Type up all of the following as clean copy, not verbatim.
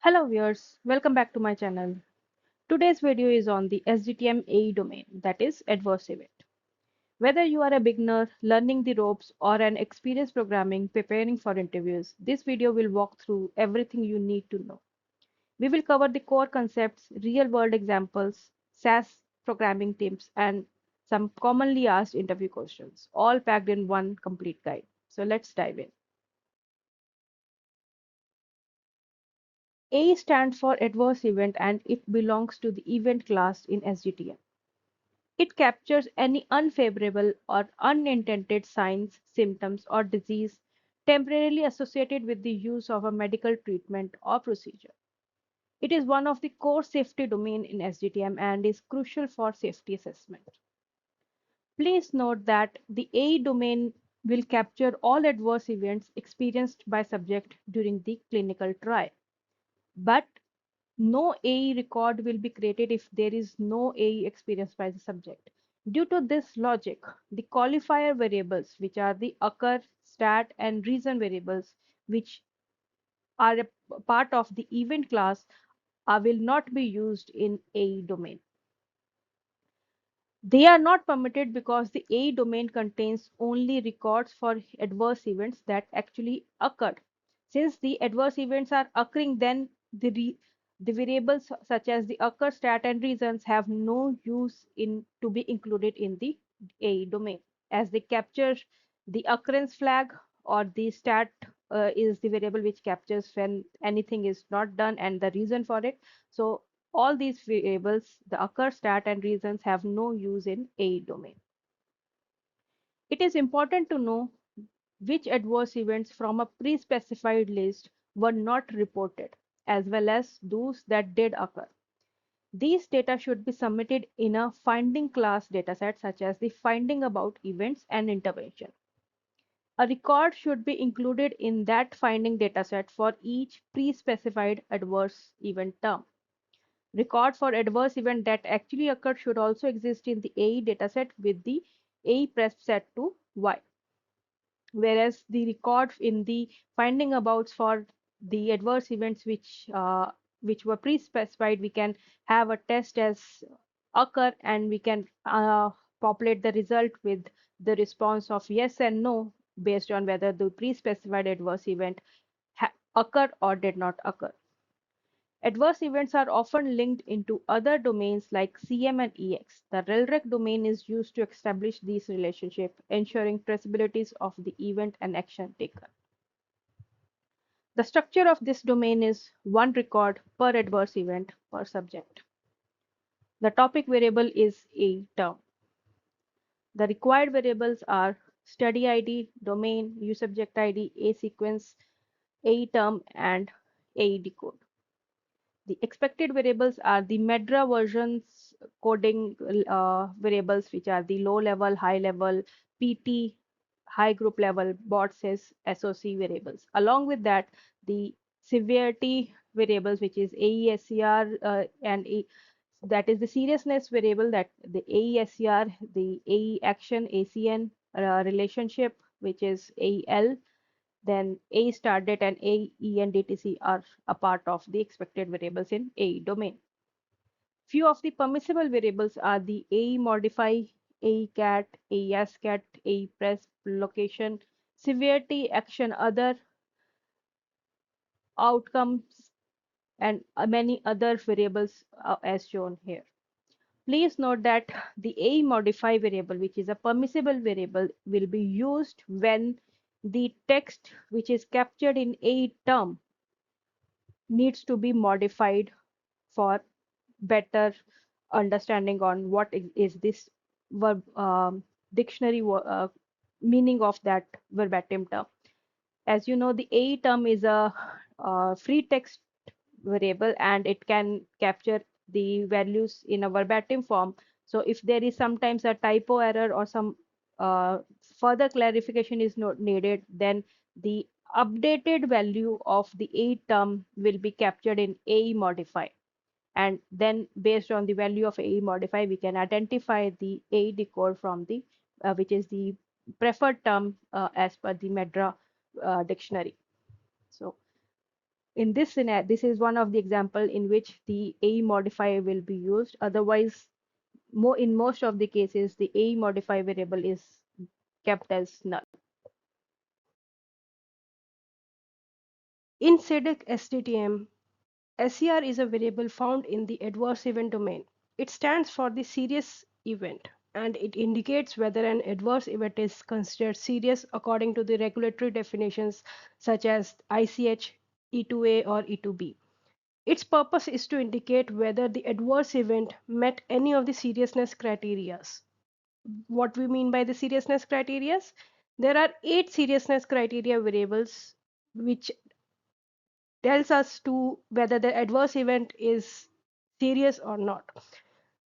Hello viewers, welcome back to my channel. Today's video is on the SDTM AE domain, that is adverse event. Whether you are a beginner learning the ropes or an experienced programming preparing for interviews, this video will walk through everything you need to know. We will cover the core concepts, real-world examples, SAS programming tips, and some commonly asked interview questions, all packed in one complete guide. So let's dive in. A stands for adverse event and it belongs to the event class in SDTM. It captures any unfavorable or unintended signs, symptoms, or disease temporarily associated with the use of a medical treatment or procedure. It is one of the core safety domain in SDTM and is crucial for safety assessment. Please note that the AE domain will capture all adverse events experienced by subject during the clinical trial. But no AE record will be created if there is no AE experienced by the subject. Due to this logic, the qualifier variables, which are the occur, stat, and reason variables, which are a part of the event class, will not be used in AE domain. They are not permitted because the AE domain contains only records for adverse events that actually occurred. Since the adverse events are occurring, then the variables such as the occur, stat, and reasons have no use in to be included in the AE domain, as they capture the occurrence flag, or the stat is the variable which captures when anything is not done and the reason for it. So all these variables, the occur, stat, and reasons, have no use in AE domain. It is important to know which adverse events from a pre-specified list were not reported, as well as those that did occur. These data should be submitted in a finding class dataset, such as the finding about events and intervention. A record should be included in that finding dataset for each pre-specified adverse event term. Record for adverse event that actually occurred should also exist in the AE dataset with the AE press set to Y. Whereas the record in the finding abouts for the adverse events which were pre-specified, we can have a test as occur, and we can populate the result with the response of yes and no based on whether the pre-specified adverse event occurred or did not occur. Adverse events are often linked into other domains like CM and EX. The RELREC domain is used to establish these relationships, ensuring traceability of the event and action taken. The structure of this domain is one record per adverse event per subject. The topic variable is a term. The required variables are study ID, domain, uSubject ID, a sequence, a term, and a decode. The expected variables are the MEDRA versions coding variables, which are the low level, high level, PT, high group level, bot says SOC variables. Along with that, the severity variables, which is AESCR and that is the seriousness variable, that the AESCR, the AE action, ACN relationship, which is AEL, then A start date and A E and DTC are a part of the expected variables in AE domain. Few of the permissible variables are the AE modify, AE cat, AE ascat, AE press, location, severity, action, other, outcomes, and many other variables as shown here. Please note that the AE modify variable, which is a permissible variable, will be used when the text which is captured in AE term needs to be modified for better understanding on what is this verb dictionary meaning of that verbatim term. As you know, the AE term is a free text variable and it can capture the values in a verbatim form. So if there is sometimes a typo error or some further clarification is not needed, then the updated value of the AE term will be captured in AE modify. And then based on the value of AE modify, we can identify the AE decode from the which is the preferred term as per the MEDRA dictionary. So in this scenario, this is one of the example in which the AE modifier will be used. Otherwise, in most of the cases, the AE modifier variable is kept as null. In SDTM SDTM, SCR is a variable found in the adverse event domain. It stands for the serious event, and it indicates whether an adverse event is considered serious according to the regulatory definitions such as ICH, E2A, or E2B. Its purpose is to indicate whether the adverse event met any of the seriousness criteria. What we mean by the seriousness criteria? There are 8 seriousness criteria variables which tells us to whether the adverse event is serious or not.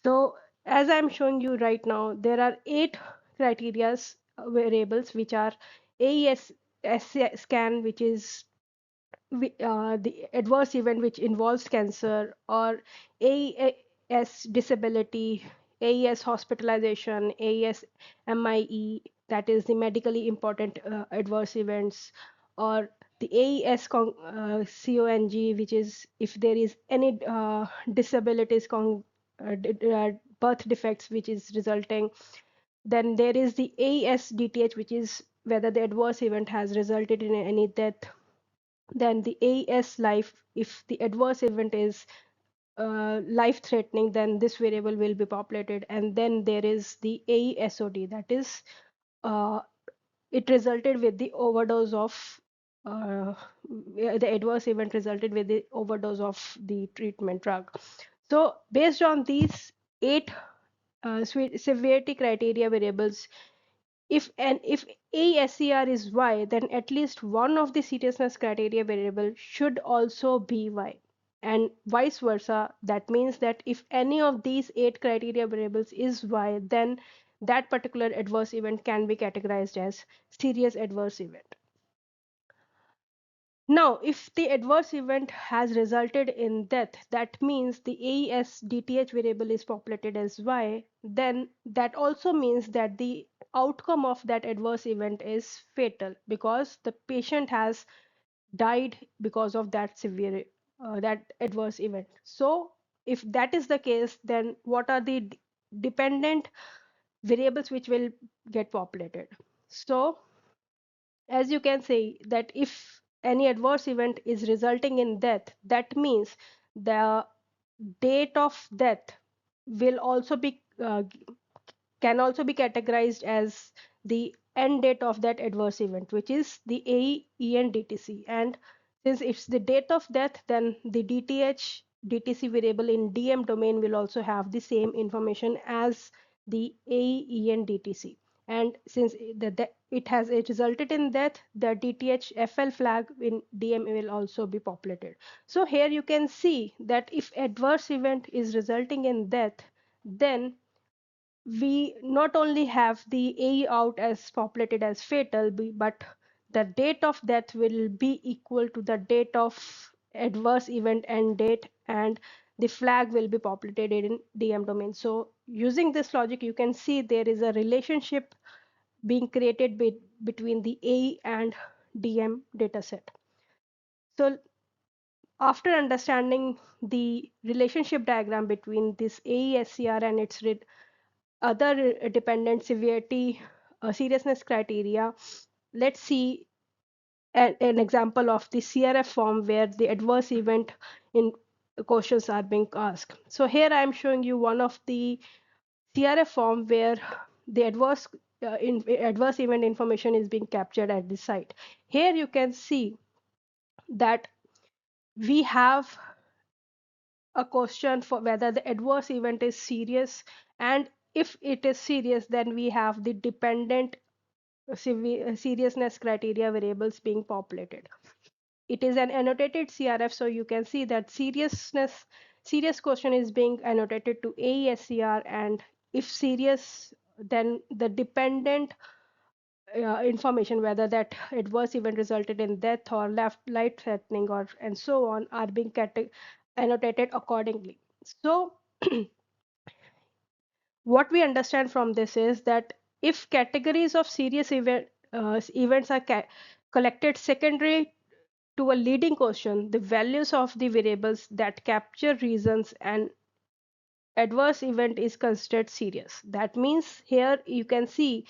So as I'm showing you right now, there are 8 criteria variables which are AES scan, which is the adverse event which involves cancer, or AES disability, AES hospitalization, AES MIE, that is the medically important adverse events, or the AES CONG, which is if there is any disabilities, birth defects which is resulting. Then there is the AES DTH, which is whether the adverse event has resulted in any death. Then the AES life, if the adverse event is life threatening, then this variable will be populated. And then there is the AESOD, that is it resulted with the overdose of the adverse event resulted with the overdose of the treatment drug. So based on these 8 severity criteria variables, if ASCR is Y, then at least one of the seriousness criteria variable should also be Y, and vice versa. That means that if any of these 8 criteria variables is Y, then that particular adverse event can be categorized as serious adverse event. Now, if the adverse event has resulted in death, that means the AES DTH variable is populated as Y, then that also means that the outcome of that adverse event is fatal because the patient has died because of that severe that adverse event. So if that is the case, then what are the dependent variables which will get populated? So as you can say that if any adverse event is resulting in death, that means the date of death will also be can also be categorized as the end date of that adverse event, which is the AENDTC. And since it's the date of death, then the DTH DTC variable in DM domain will also have the same information as the AENDTC. And since it has resulted in death, the DTH FL flag in DM will also be populated. So here you can see that if adverse event is resulting in death, then we not only have the AE out as populated as fatal, but the date of death will be equal to the date of adverse event end date, and the flag will be populated in DM domain. So using this logic, you can see there is a relationship being created between the AE and DM dataset. So after understanding the relationship diagram between this AESCR and its other dependent severity seriousness criteria, let's see an example of the CRF form where the adverse event in questions are being asked. So here I am showing you one of the CRF form where the adverse event information is being captured at the site. Here you can see that we have a question for whether the adverse event is serious, and if it is serious, then we have the dependent seriousness criteria variables being populated. It is an annotated CRF, so you can see that serious question is being annotated to AESCR, and if serious, then the dependent information whether that adverse event resulted in death or life threatening or and so on are being annotated accordingly. So what we understand from this is that if categories of serious events are collected secondary to a leading question, the values of the variables that capture reasons and adverse event is considered serious. That means here you can see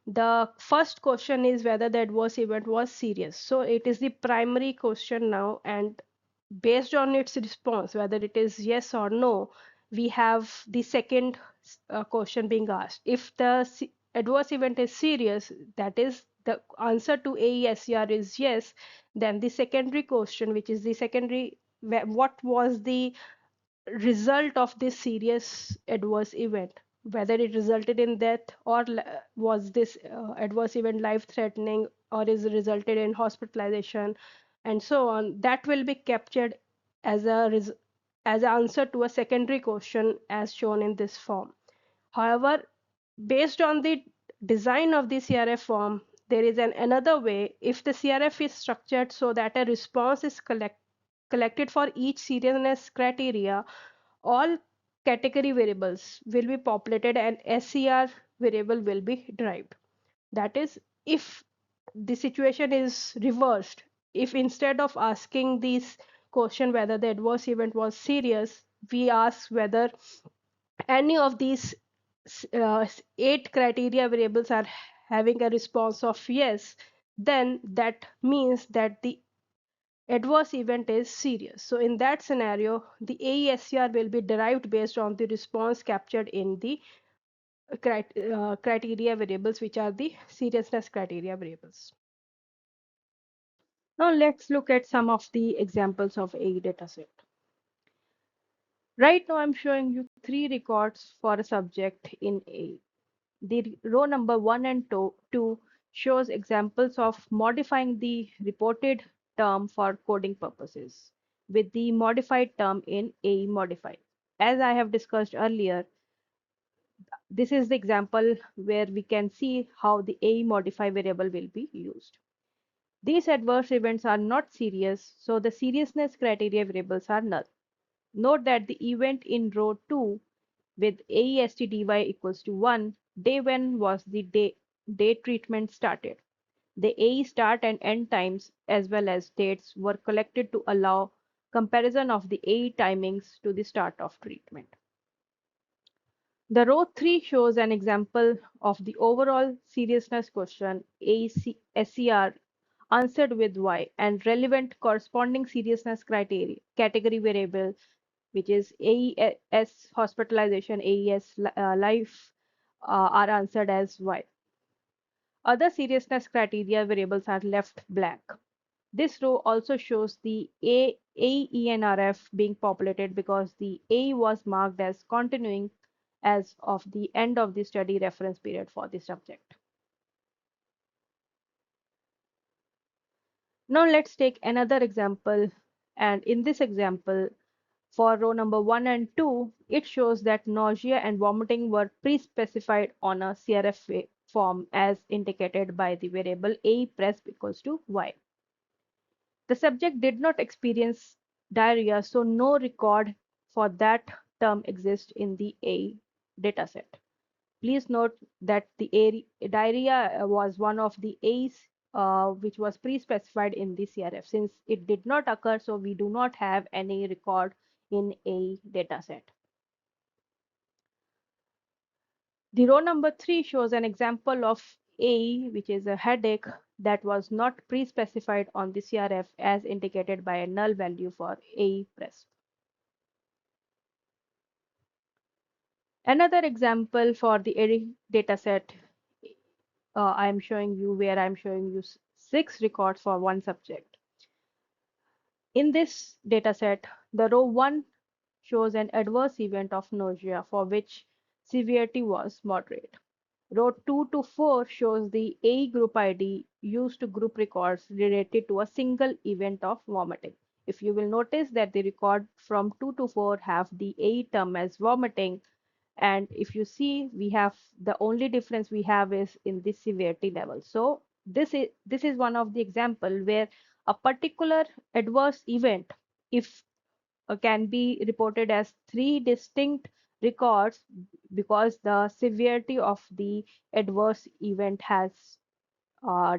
the first question is whether the adverse event was serious. So it is the primary question now, and based on its response, whether it is yes or no, we have the second question being asked. If the adverse event is serious, that is the answer to AESCR is yes, then the secondary question, which is the secondary, what was the result of this serious adverse event, whether it resulted in death or was this adverse event life threatening or is resulted in hospitalization and so on, that will be captured as as an answer to a secondary question as shown in this form. However, based on the design of the CRF form, there is another way. If the CRF is structured so that a response is collected for each seriousness criteria, all category variables will be populated and SCR variable will be derived. That is, if the situation is reversed, if instead of asking this question whether the adverse event was serious, we ask whether any of these 8 criteria variables are having a response of yes, then that means that the adverse event is serious. So in that scenario, the AESCR will be derived based on the response captured in the criteria variables, which are the seriousness criteria variables. Now let's look at some of the examples of AE dataset. Right now I'm showing you 3 records for a subject in AE. The row number 1 and 2 shows examples of modifying the reported term for coding purposes with the modified term in AE modified. As I have discussed earlier, this is the example where we can see how the AE modify variable will be used. These adverse events are not serious, so the seriousness criteria variables are null. Note that the event in row 2 with AESTDY equals to 1, day 1 was the day treatment started. The AE start and end times as well as dates were collected to allow comparison of the AE timings to the start of treatment. The row 3 shows an example of the overall seriousness question SCR answered with Y and relevant corresponding seriousness criteria category variable, which is AES hospitalization, AES life, are answered as Y. Other seriousness criteria variables are left blank. This row also shows the AENRF being populated because the A was marked as continuing as of the end of the study reference period for the subject. Now let's take another example, and in this example, for row number 1 and 2, it shows that nausea and vomiting were pre-specified on a CRF form as indicated by the variable A press equals to Y. The subject did not experience diarrhea, so no record for that term exists in the A dataset. Please note that the diarrhea was one of the A's which was pre-specified in the CRF. Since it did not occur, so we do not have any record in A dataset. The row number 3 shows an example of A, which is a headache that was not pre-specified on the CRF as indicated by a null value for A press. Another example for the A dataset I'm showing you where I'm showing you 6 records for one subject. In this dataset, the row 1 shows an adverse event of nausea for which severity was moderate. Row 2 to 4 shows the A group ID used to group records related to a single event of vomiting. If you will notice that the record from 2 to 4 have the A term as vomiting, and if you see, we have the only difference we have is in the severity level. So this is one of the example where a particular adverse event, if can be reported as 3 distinct records because the severity of the adverse event has uh,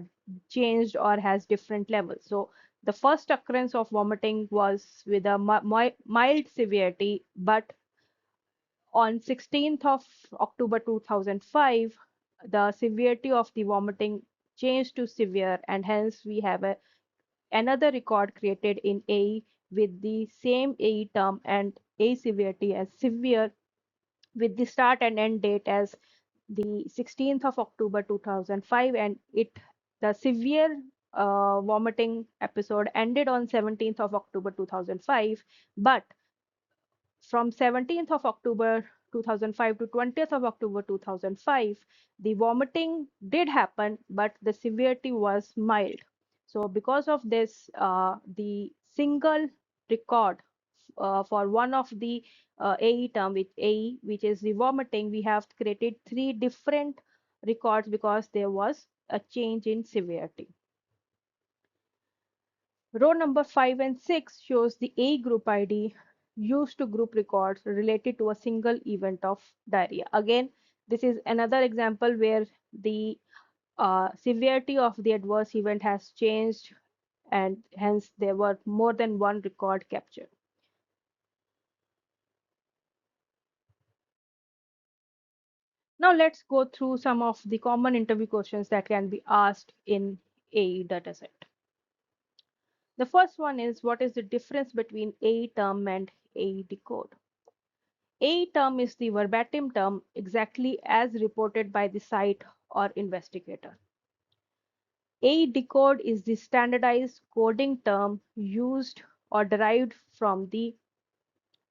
changed or has different levels. So The first occurrence of vomiting was with a mild severity, but on 16th of October 2005, the severity of the vomiting changed to severe, and hence we have another record created in AE with the same AE term and AE severity as severe, with the start and end date as the 16th of October 2005, and the severe vomiting episode ended on 17th of October 2005, but from 17th of October 2005 to 20th of October 2005, the vomiting did happen, but the severity was mild. So because of this, the single record for one of the AE term with AE, which is the vomiting, we have created three different records because there was a change in severity. Row number 5 and 6 shows the A group ID used to group records related to a single event of diarrhea. Again, this is another example where the severity of the adverse event has changed, and hence there were more than one record captured. Now let's go through some of the common interview questions that can be asked in AE dataset. The first one is, what is the difference between AE term and AE decode? AE term is the verbatim term exactly as reported by the site or investigator. AE decode is the standardized coding term used or derived from the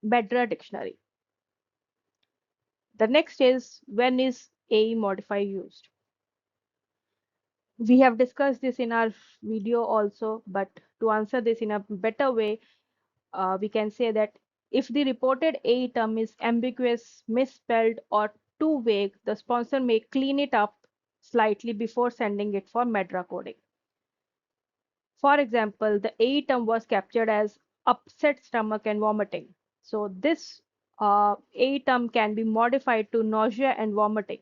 Bedra dictionary. The next is, when is AE modify used? We have discussed this in our video also, but to answer this in a better way, we can say that if the reported AE term is ambiguous, misspelled, or too vague, the sponsor may clean it up slightly before sending it for Medra coding. For example, the AE term was captured as upset stomach and vomiting. So this AE term can be modified to nausea and vomiting.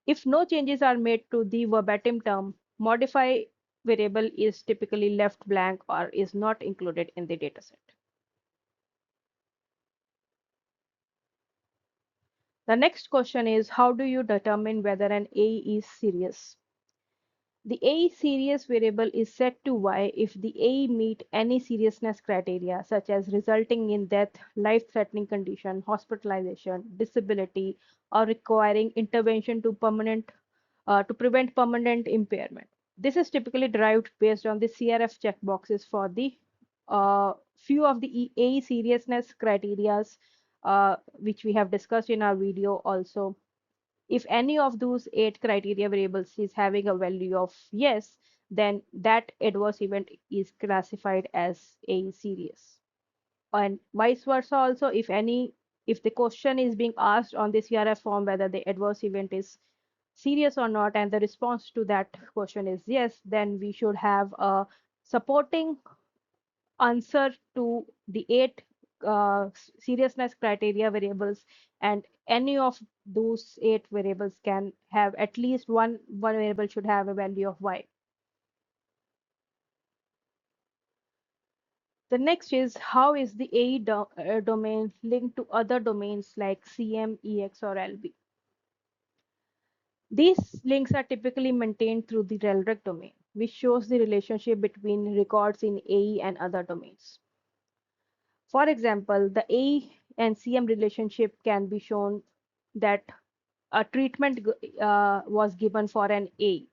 If no changes are made to the verbatim term, modify variable is typically left blank or is not included in the dataset. The next question is, how do you determine whether an AE is serious? The AE serious variable is set to Y if the AE meet any seriousness criteria, such as resulting in death, life-threatening condition, hospitalization, disability, or requiring intervention to prevent permanent impairment. This is typically derived based on the CRF checkboxes for the few of the AE seriousness criteria, which we have discussed in our video also. If any of those 8 criteria variables is having a value of yes, then that adverse event is classified as AE serious. And vice versa also, if the question is being asked on the CRF form whether the adverse event is serious or not, and the response to that question is yes, then we should have a supporting answer to the 8 seriousness criteria variables, and any of those 8 variables can have at least one variable should have a value of y. The next is, how is the AE domain linked to other domains like CM, EX, or LB? These links are typically maintained through the RELREC domain, which shows the relationship between records in AE and other domains. For example, the AE and CM relationship can be shown that a treatment was given for an AE.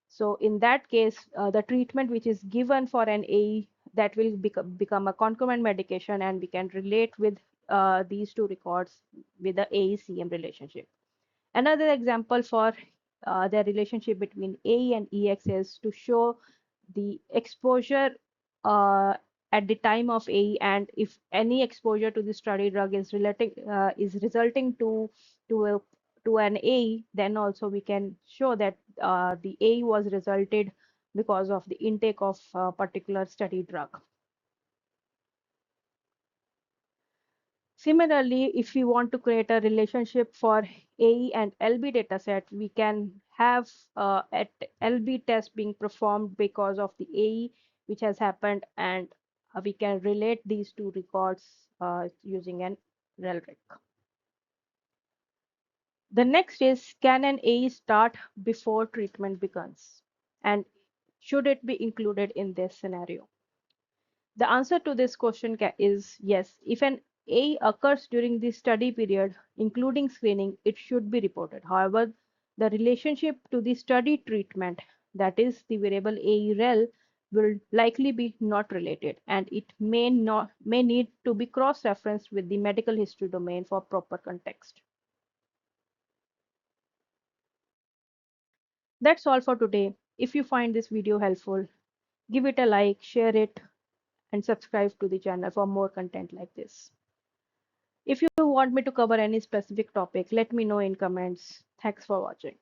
So in that case, the treatment which is given for an AE, that will become a concomitant medication, and we can relate with these two records with the AE-CM relationship. Another example for the relationship between AE and EX is to show the exposure uh, at the time of AE, and if any exposure to the study drug is resulting to an AE, then also we can show that the AE was resulted because of the intake of a particular study drug. Similarly, if we want to create a relationship for AE and LB dataset, we can have LB test being performed because of the AE which has happened, and we can relate these two records using an relic. The next is, can an AE start before treatment begins? And should it be included in this scenario? The answer to this question is yes. If an AE occurs during the study period, including screening, it should be reported. However, the relationship to the study treatment, that is the variable AE rel, will likely be not related, and it may need to be cross-referenced with the medical history domain for proper context. That's all for today. If you find this video helpful, give it a like, share it, and subscribe to the channel for more content like this. If you want me to cover any specific topic, let me know in comments. Thanks for watching.